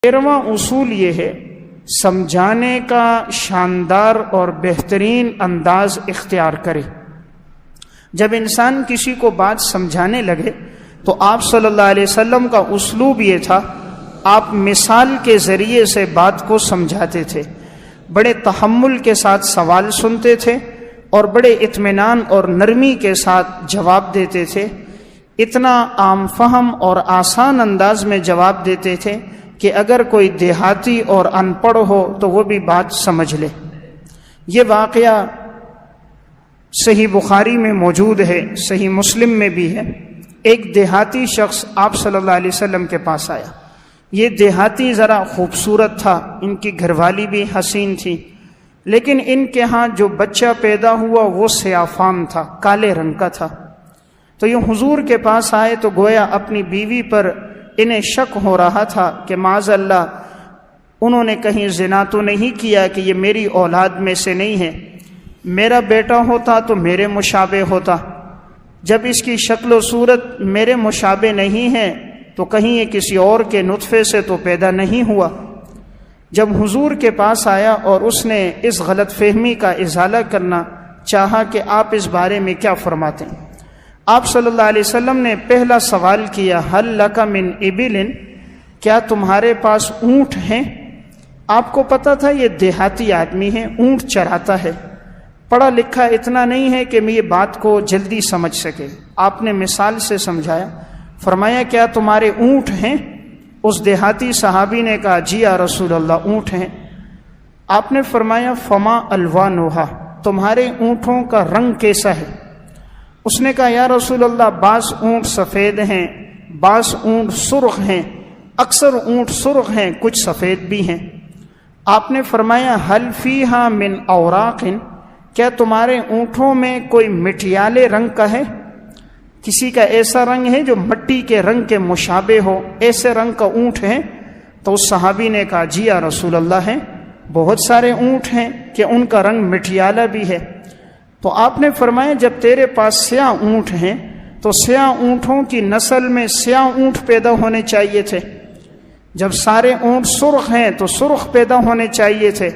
13واں اصول یہ ہے سمجھانے کا شاندار اور بہترین انداز اختیار کرے۔ جب انسان کسی کو بات سمجھانے لگے تو آپ صلی اللہ علیہ وسلم کا اسلوب یہ تھا، آپ مثال کے ذریعے سے بات کو سمجھاتے تھے، بڑے تحمل کے ساتھ سوال سنتے تھے اور بڑے اطمینان اور نرمی کے ساتھ جواب دیتے تھے۔ اتنا عام فہم اور آسان انداز میں جواب دیتے تھے کہ اگر کوئی دیہاتی اور ان پڑھ ہو تو وہ بھی بات سمجھ لے۔ یہ واقعہ صحیح بخاری میں موجود ہے، صحیح مسلم میں بھی ہے۔ ایک دیہاتی شخص آپ صلی اللہ علیہ وسلم کے پاس آیا۔ یہ دیہاتی ذرا خوبصورت تھا، ان کی گھر والی بھی حسین تھی، لیکن ان کے ہاں جو بچہ پیدا ہوا وہ سیاہ فام تھا، کالے رنگ کا تھا۔ تو یہ حضور کے پاس آئے تو گویا اپنی بیوی پر انہیں شک ہو رہا تھا کہ معاذ اللہ انہوں نے کہیں زنا تو نہیں کیا کہ یہ میری اولاد میں سے نہیں ہے، میرا بیٹا ہوتا تو میرے مشابہ ہوتا، جب اس کی شکل و صورت میرے مشابہ نہیں ہے تو کہیں یہ کسی اور کے نطفے سے تو پیدا نہیں ہوا۔ جب حضور کے پاس آیا اور اس نے اس غلط فہمی کا ازالہ کرنا چاہا کہ آپ اس بارے میں کیا فرماتے ہیں، آپ صلی اللہ علیہ وسلم نے پہلا سوال کیا، ہل لک من ابل، کیا تمہارے پاس اونٹ ہیں؟ آپ کو پتا تھا یہ دیہاتی آدمی ہے، اونٹ چراتا ہے، پڑھا لکھا اتنا نہیں ہے کہ میں یہ بات کو جلدی سمجھ سکے۔ آپ نے مثال سے سمجھایا، فرمایا کیا تمہارے اونٹ ہیں؟ اس دیہاتی صحابی نے کہا جی یا رسول اللہ اونٹ ہیں۔ آپ نے فرمایا فما الوانھا، تمہارے اونٹوں کا رنگ کیسا ہے؟ اس نے کہا یا رسول اللہ بعض اونٹ سفید ہیں، بعض اونٹ سرخ ہیں، اکثر اونٹ سرخ ہیں، کچھ سفید بھی ہیں۔ آپ نے فرمایا حل فیہا من اوراق، کیا تمہارے اونٹوں میں کوئی مٹیالے رنگ کا ہے؟ کسی کا ایسا رنگ ہے جو مٹی کے رنگ کے مشابہ ہو، ایسے رنگ کا اونٹ ہے؟ تو اس صحابی نے کہا جی یا رسول اللہ ہے، بہت سارے اونٹ ہیں کہ ان کا رنگ مٹیالہ بھی ہے۔ تو آپ نے فرمایا جب تیرے پاس سیاہ اونٹ ہیں تو سیاہ اونٹوں کی نسل میں سیاہ اونٹ پیدا ہونے چاہیے تھے، جب سارے اونٹ سرخ ہیں تو سرخ پیدا ہونے چاہیے تھے،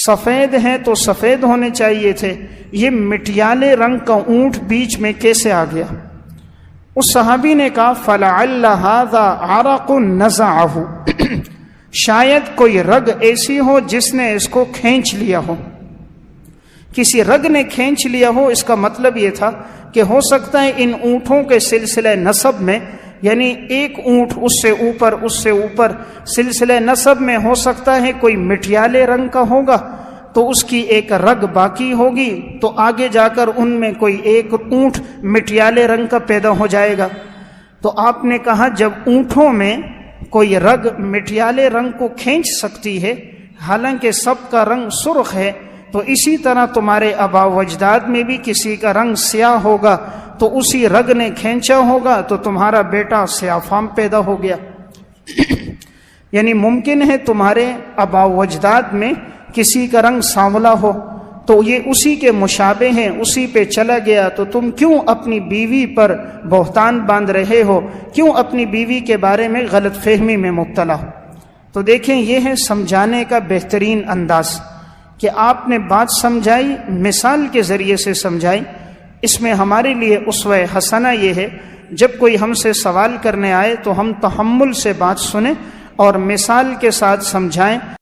سفید ہیں تو سفید ہونے چاہیے تھے، یہ مٹیالے رنگ کا اونٹ بیچ میں کیسے آ گیا؟ اس صحابی نے کہا فلعل ھذا عرق نزعہ، شاید کوئی رگ ایسی ہو جس نے اس کو کھینچ لیا ہو، کسی رگ نے کھینچ لیا ہو۔ اس کا مطلب یہ تھا کہ ہو سکتا ہے ان اونٹوں کے سلسلہ نسب میں، یعنی ایک اونٹ اس سے اوپر سلسلہ نسب میں ہو سکتا ہے کوئی مٹیالے رنگ کا ہوگا تو اس کی ایک رگ باقی ہوگی، تو آگے جا کر ان میں کوئی ایک اونٹ مٹیالے رنگ کا پیدا ہو جائے گا۔ تو آپ نے کہا جب اونٹوں میں کوئی رگ مٹیالے رنگ کو کھینچ سکتی ہے حالانکہ سب کا رنگ سرخ ہے، تو اسی طرح تمہارے آبا و اجداد میں بھی کسی کا رنگ سیاہ ہوگا تو اسی رگ نے کھینچا ہوگا تو تمہارا بیٹا سیاہ فام پیدا ہو گیا۔ یعنی ممکن ہے تمہارے آبا و اجداد میں کسی کا رنگ سانولا ہو تو یہ اسی کے مشابہ ہیں، اسی پہ چلا گیا، تو تم کیوں اپنی بیوی پر بہتان باندھ رہے ہو، کیوں اپنی بیوی کے بارے میں غلط فہمی میں مبتلا ہو؟ تو دیکھیں یہ ہے سمجھانے کا بہترین انداز کہ آپ نے بات سمجھائی، مثال کے ذریعے سے سمجھائی۔ اس میں ہمارے لیے اسوہ حسنہ یہ ہے جب کوئی ہم سے سوال کرنے آئے تو ہم تحمل سے بات سنیں اور مثال کے ساتھ سمجھائیں۔